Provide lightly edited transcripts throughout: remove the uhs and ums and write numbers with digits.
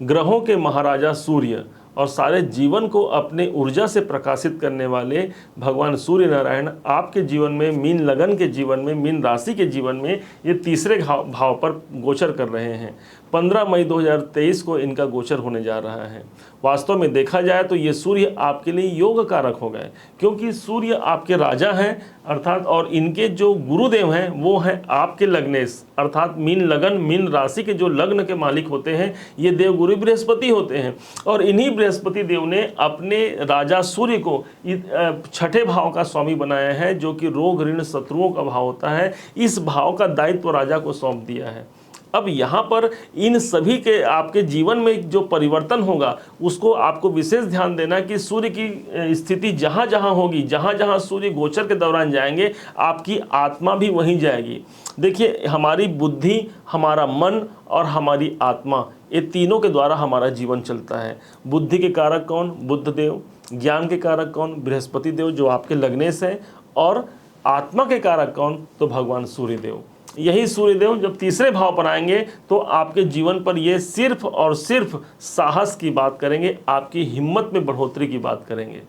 ग्रहों के महाराजा सूर्य और सारे जीवन को अपने ऊर्जा से प्रकाशित करने वाले भगवान सूर्य नारायण आपके जीवन में, मीन लगन के जीवन में, मीन राशि के जीवन में ये तीसरे भाव पर गोचर कर रहे हैं। 15 मई 2023 को इनका गोचर होने जा रहा है। वास्तव में देखा जाए तो ये सूर्य आपके लिए योग कारक हो गए, क्योंकि सूर्य आपके राजा हैं अर्थात, और इनके जो गुरुदेव हैं वो हैं आपके लग्नेश अर्थात मीन लगन, मीन राशि के जो लग्न के मालिक होते हैं ये देव गुरु बृहस्पति होते हैं। और इन्हीं बृहस्पति देव ने अपने राजा सूर्य को छठे भाव का स्वामी बनाया है, जो कि रोग ऋण शत्रुओं का भाव होता है। इस भाव का दायित्व राजा को सौंप दिया है। अब यहाँ पर इन सभी के आपके जीवन में जो परिवर्तन होगा उसको आपको विशेष ध्यान देना कि सूर्य की स्थिति जहाँ जहाँ होगी, जहाँ जहाँ सूर्य गोचर के दौरान जाएंगे, आपकी आत्मा भी वहीं जाएगी। देखिए, हमारी बुद्धि, हमारा मन और हमारी आत्मा, ये तीनों के द्वारा हमारा जीवन चलता है। बुद्धि के कारक कौन? बुध देव। ज्ञान के कारक कौन? बृहस्पति देव जो आपके लग्नेश हैं। और आत्मा के कारक कौन? तो भगवान सूर्य देव। यही सूर्यदेव जब तीसरे भाव पर आएंगे तो आपके जीवन पर ये सिर्फ और सिर्फ साहस की बात करेंगे, आपकी हिम्मत में बढ़ोतरी की बात करेंगे।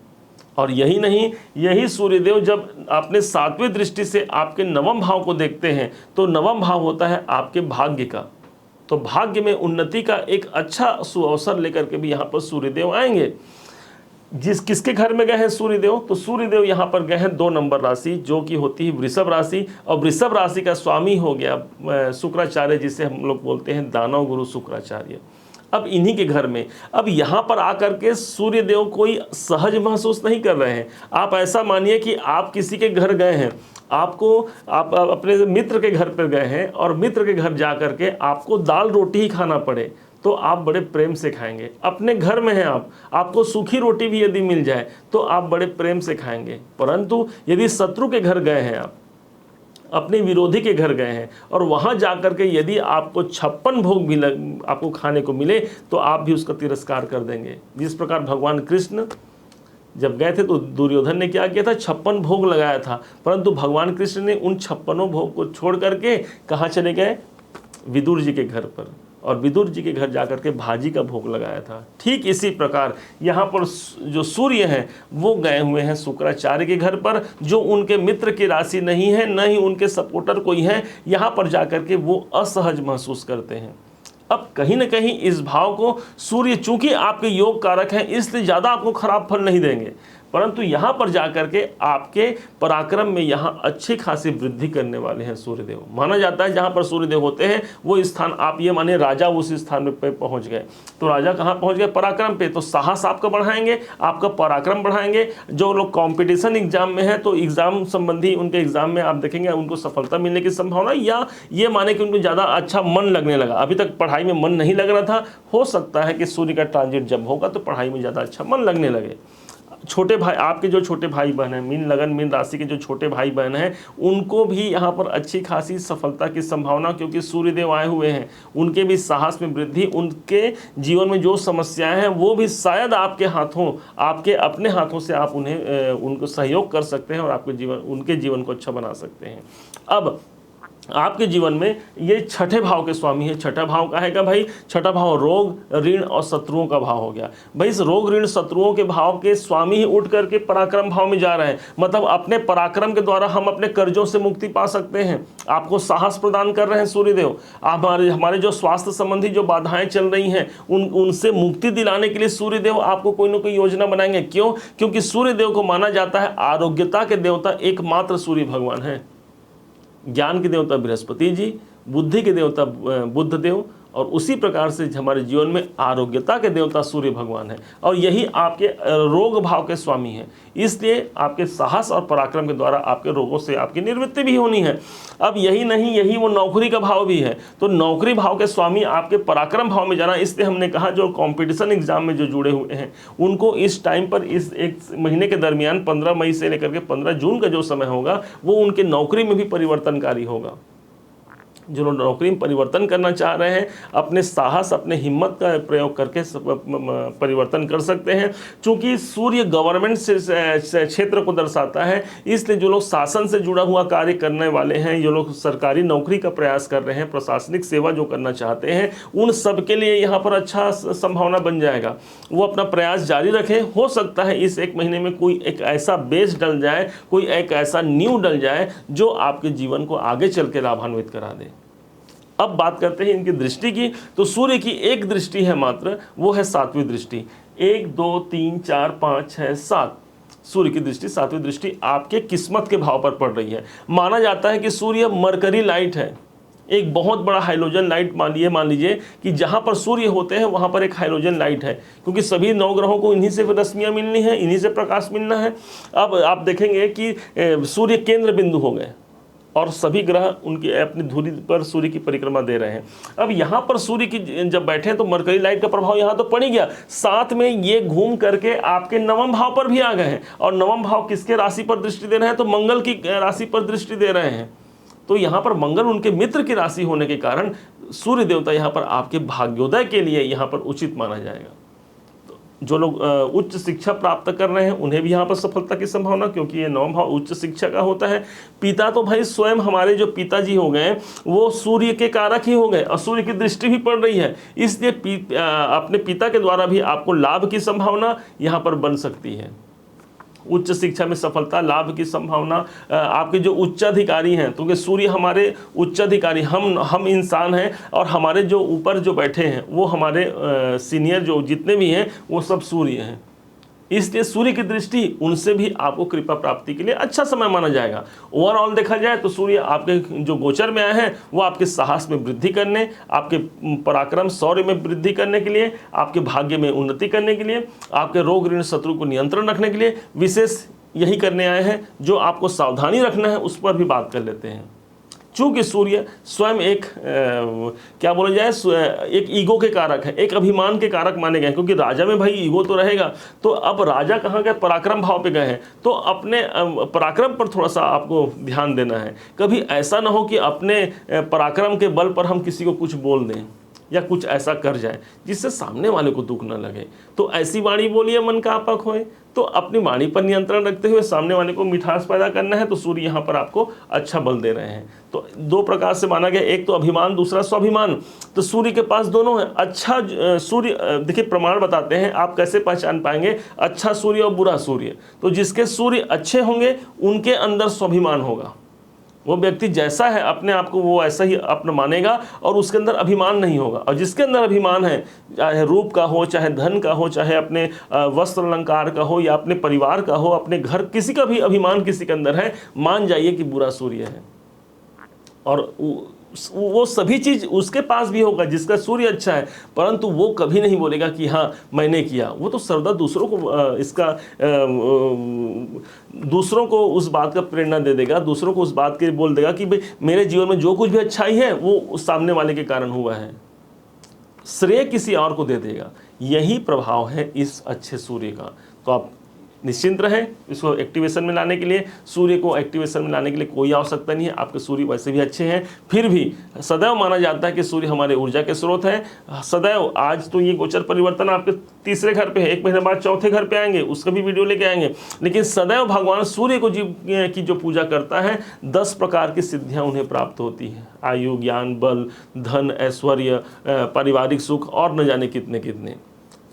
और यही नहीं, यही सूर्यदेव जब अपने 7वीं दृष्टि से आपके नवम भाव को देखते हैं तो नवम भाव होता है आपके भाग्य का। तो भाग्य में उन्नति का एक अच्छा सुअवसर लेकर के भी यहाँ पर सूर्यदेव आएंगे। किसके घर में गए हैं सूर्यदेव? तो सूर्यदेव यहाँ पर गए हैं 2 नंबर राशि, जो कि होती है वृषभ राशि। और वृषभ राशि का स्वामी हो गया शुक्राचार्य, जिसे हम लोग बोलते हैं दानव गुरु शुक्राचार्य। अब इन्हीं के घर में, अब यहाँ पर आकर के सूर्यदेव कोई सहज महसूस नहीं कर रहे हैं। आप ऐसा मानिए कि आप किसी के घर गए हैं, आप अपने मित्र के घर पर गए हैं और मित्र के घर जा कर के आपको दाल रोटी ही खाना पड़े तो आप बड़े प्रेम से खाएंगे। अपने घर में हैं आपको सूखी रोटी भी यदि मिल जाए तो आप बड़े प्रेम से खाएंगे। परंतु यदि शत्रु के घर गए हैं, आप अपने विरोधी के घर गए हैं और वहाँ जाकर के यदि आपको 56 भोग भी आपको खाने को मिले तो आप भी उसका तिरस्कार कर देंगे। जिस प्रकार भगवान कृष्ण जब गए थे तो दुर्योधन ने क्या किया था? 56 भोग लगाया था, परंतु भगवान कृष्ण ने उन 56 भोग को छोड़ करके कहाँ चले गए? विदुर जी के घर पर, और विदुर जी के घर जाकर के भाजी का भोग लगाया था। ठीक इसी प्रकार यहाँ पर जो सूर्य हैं वो गए हुए हैं शुक्राचार्य के घर पर, जो उनके मित्र की राशि नहीं है, न ही उनके सपोर्टर कोई है। यहाँ पर जाकर के वो असहज महसूस करते हैं। अब कहीं ना कहीं इस भाव को सूर्य चूंकि आपके योग कारक हैं इसलिए ज़्यादा आपको खराब फल नहीं देंगे, परंतु यहाँ पर जाकर के आपके पराक्रम में यहाँ अच्छी खासी वृद्धि करने वाले हैं सूर्यदेव। माना जाता है जहाँ पर सूर्यदेव होते हैं वो स्थान, आप ये माने राजा उस स्थान पे पहुँच गए। तो राजा कहाँ पहुँच गए? पराक्रम पे। तो साहस आपका बढ़ाएंगे, आपका पराक्रम बढ़ाएंगे। जो लोग कॉम्पिटिशन एग्जाम में है तो एग्जाम संबंधी उनके एग्जाम में आप देखेंगे उनको सफलता मिलने की संभावना, या ये माने कि उनको ज़्यादा अच्छा मन लगने लगा। अभी तक पढ़ाई में मन नहीं लग रहा था, हो सकता है कि सूर्य का ट्रांजिट जब होगा तो पढ़ाई में ज़्यादा अच्छा मन लगने लगे। छोटे भाई, आपके जो छोटे भाई बहन हैं, मीन लगन मीन राशि के जो छोटे भाई बहन हैं, उनको भी यहाँ पर अच्छी खासी सफलता की संभावना, क्योंकि सूर्यदेव आए हुए हैं। उनके भी साहस में वृद्धि, उनके जीवन में जो समस्याएं हैं वो भी शायद आपके हाथों, आपके अपने हाथों से आप उनको सहयोग कर सकते हैं और आपके जीवन, उनके जीवन को अच्छा बना सकते हैं। अब आपके जीवन में ये छठे भाव के स्वामी है। छठा भाव का है भाई? छठा भाव रोग ऋण और शत्रुओं का भाव हो गया। भाई इस रोग ऋण शत्रुओं के भाव के स्वामी ही उठ करके पराक्रम भाव में जा रहे हैं। मतलब अपने पराक्रम के द्वारा हम अपने कर्जों से मुक्ति पा सकते हैं। आपको साहस प्रदान कर रहे हैं सूर्यदेव। हमारे जो स्वास्थ्य संबंधी जो बाधाएं चल रही हैं उनसे मुक्ति दिलाने के लिए सूर्यदेव आपको कोई ना कोई योजना बनाएंगे। क्यों? क्योंकि सूर्यदेव को माना जाता है आरोग्यता के देवता एकमात्र सूर्य भगवान है। ज्ञान के देवता बृहस्पति जी, बुद्धि के देवता बुध देव, और उसी प्रकार से हमारे जीवन में आरोग्यता के देवता सूर्य भगवान है। और यही आपके रोग भाव के स्वामी हैं। इसलिए आपके साहस और पराक्रम के द्वारा आपके रोगों से आपकी निवृत्ति भी होनी है। अब यही नहीं, यही वो नौकरी का भाव भी है। तो नौकरी भाव के स्वामी आपके पराक्रम भाव में जाना, इसलिए हमने कहा जो कंपटीशन एग्जाम में जो जुड़े हुए हैं उनको इस टाइम पर, इस एक महीने के दरमियान 15 मई से लेकर के 15 जून का जो समय होगा वो उनके नौकरी में भी परिवर्तनकारी होगा। जो लोग नौकरी में परिवर्तन करना चाह रहे हैं, अपने साहस, अपने हिम्मत का प्रयोग करके परिवर्तन कर सकते हैं। चूंकि सूर्य गवर्नमेंट से क्षेत्र को दर्शाता है, इसलिए जो लोग शासन से जुड़ा हुआ कार्य करने वाले हैं, जो लोग सरकारी नौकरी का प्रयास कर रहे हैं, प्रशासनिक सेवा जो करना चाहते हैं, उन सब के लिए यहाँ पर अच्छा संभावना बन जाएगा। वो अपना प्रयास जारी रखें। हो सकता है इस 1 महीने में कोई एक ऐसा बेस डल जाए, कोई एक ऐसा नींव डल जाए जो आपके जीवन को आगे चल के लाभान्वित करा दे। अब बात करते हैं इनकी दृष्टि की। तो सूर्य की एक दृष्टि है मात्र, वो है 7वीं दृष्टि। 1 2 3 4 5 6 7 सूर्य की दृष्टि, 7वीं दृष्टि आपके किस्मत के भाव पर पड़ रही है। माना जाता है कि सूर्य मरकरी लाइट है, एक बहुत बड़ा हाइड्रोजन लाइट। मान लीजिए कि जहां पर सूर्य होते हैं वहां पर एक हाइड्रोजन लाइट है, क्योंकि सभी 9 ग्रहों को इन्हीं से रश्मियां मिलनी है, इन्हीं से प्रकाश मिलना है। अब आप देखेंगे कि सूर्य केंद्र बिंदु हो गए और सभी ग्रह उनकी अपनी धुरी पर सूर्य की परिक्रमा दे रहे हैं। अब यहाँ पर सूर्य की जब बैठे हैं तो मरकरी लाइट का प्रभाव यहाँ तो पड़ ही गया, साथ में ये घूम करके आपके 9वें भाव पर भी आ गए हैं। और 9वां भाव किसके राशि पर दृष्टि दे रहे हैं? तो मंगल की राशि पर दृष्टि दे रहे हैं। तो यहाँ पर मंगल उनके मित्र की राशि होने के कारण सूर्य देवता यहाँ पर आपके भाग्योदय के लिए यहाँ पर उचित माना जाएगा। तो जो लोग उच्च शिक्षा प्राप्त कर रहे हैं उन्हें भी यहाँ पर सफलता की संभावना, क्योंकि ये 9वां भाव उच्च शिक्षा का होता है। पिता तो भाई स्वयं हमारे जो पिताजी हो गए वो सूर्य के कारक ही हो गए और सूर्य की दृष्टि भी पड़ रही है, इसलिए अपने पिता के द्वारा भी आपको लाभ की संभावना यहाँ पर बन सकती है। उच्च शिक्षा में सफलता, लाभ की संभावना। आपके जो उच्चाधिकारी हैं, क्योंकि सूर्य हमारे उच्चाधिकारी, हम इंसान हैं और हमारे जो ऊपर जो बैठे हैं वो हमारे सीनियर जो जितने भी हैं वो सब सूर्य हैं, इसलिए सूर्य की दृष्टि उनसे भी आपको कृपा प्राप्ति के लिए अच्छा समय माना जाएगा। ओवरऑल देखा जाए तो सूर्य आपके जो गोचर में आए हैं वो आपके साहस में वृद्धि करने, आपके पराक्रम शौर्य में वृद्धि करने के लिए, आपके भाग्य में उन्नति करने के लिए, आपके रोग ऋण शत्रु को नियंत्रण रखने के लिए विशेष यही करने आए हैं। जो आपको सावधानी रखना है उस पर भी बात कर लेते हैं। चूंकि सूर्य स्वयं एक क्या बोला जाए, एक ईगो के कारक है, एक अभिमान के कारक माने गए, क्योंकि राजा में भाई ईगो तो रहेगा। तो अब राजा कहाँ गए? पराक्रम भाव पे गए हैं, तो अपने पराक्रम पर थोड़ा सा आपको ध्यान देना है। कभी ऐसा ना हो कि अपने पराक्रम के बल पर हम किसी को कुछ बोल दें या कुछ ऐसा कर जाए जिससे सामने वाले को दुख न लगे। तो ऐसी वाणी बोलिए मन का आपक होए। तो अपनी वाणी पर नियंत्रण रखते हुए सामने वाले को मिठास पैदा करना है, तो सूर्य यहाँ पर आपको अच्छा बल दे रहे हैं। तो 2 प्रकार से माना गया, एक तो अभिमान, दूसरा स्वाभिमान। तो सूर्य के पास दोनों है। अच्छा सूर्य, देखिए प्रमाण बताते हैं, आप कैसे पहचान पाएंगे अच्छा सूर्य और बुरा सूर्य? तो जिसके सूर्य अच्छे होंगे उनके अंदर स्वाभिमान होगा। वो व्यक्ति जैसा है अपने आप को वो ऐसा ही अपना मानेगा और उसके अंदर अभिमान नहीं होगा। और जिसके अंदर अभिमान है, चाहे रूप का हो, चाहे धन का हो, चाहे अपने वस्त्र अलंकार का हो या अपने परिवार का हो, अपने घर, किसी का भी अभिमान किसी के अंदर है, मान जाइए कि बुरा सूर्य है। और वो सभी चीज उसके पास भी होगा जिसका सूर्य अच्छा है, परंतु वो कभी नहीं बोलेगा कि हाँ मैंने किया। वो तो सर्वदा दूसरों को दूसरों को उस बात का प्रेरणा दे देगा, दूसरों को उस बात के बोल देगा कि भाई मेरे जीवन में जो कुछ भी अच्छाई है वो उस सामने वाले के कारण हुआ है, श्रेय किसी और को दे देगा। यही प्रभाव है इस अच्छे सूर्य का। तो आप निश्चिंत रहें इसको एक्टिवेशन में लाने के लिए। सूर्य को एक्टिवेशन में लाने के लिए कोई आवश्यकता नहीं है, आपके सूर्य वैसे भी अच्छे हैं। फिर भी सदैव माना जाता है कि सूर्य हमारे ऊर्जा के स्रोत हैं सदैव। आज तो ये गोचर परिवर्तन आपके 3रे घर पे है, 1 महीने बाद 4थे घर पे आएंगे, उसका भी वीडियो लेके आएंगे। लेकिन सदैव भगवान सूर्य को की जो पूजा करता है 10 प्रकार की सिद्धियाँ उन्हें प्राप्त होती हैं। आयु, ज्ञान, बल, धन, ऐश्वर्य, पारिवारिक सुख और न जाने कितने कितने।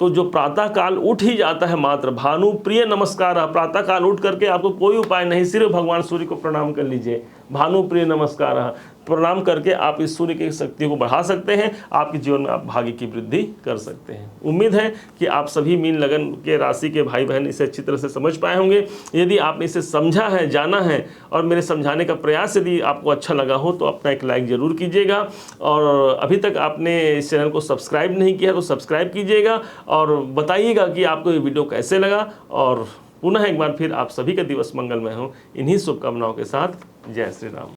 तो जो प्रातः काल उठ ही जाता है मात्र, भानु प्रिय नमस्कार, प्रातः काल उठ करके आपको कोई उपाय नहीं, सिर्फ भगवान सूर्य को प्रणाम कर लीजिए। भानु प्रिय नमस्कार प्रणाम करके आप इस सूर्य की शक्ति को बढ़ा सकते हैं, आपके जीवन में आप भाग्य की वृद्धि कर सकते हैं। उम्मीद है कि आप सभी मीन लगन के राशि के भाई बहन इसे अच्छी तरह से समझ पाए होंगे। यदि आपने इसे समझा है, जाना है और मेरे समझाने का प्रयास यदि आपको अच्छा लगा हो तो अपना एक लाइक ज़रूर कीजिएगा। और अभी तक आपने इस चैनल को सब्सक्राइब नहीं किया तो सब्सक्राइब कीजिएगा और बताइएगा कि आपको ये वीडियो कैसे लगा। और पुनः एक बार फिर आप सभी का दिवस मंगलमय हो, इन्हीं शुभकामनाओं के साथ। जय श्री राम।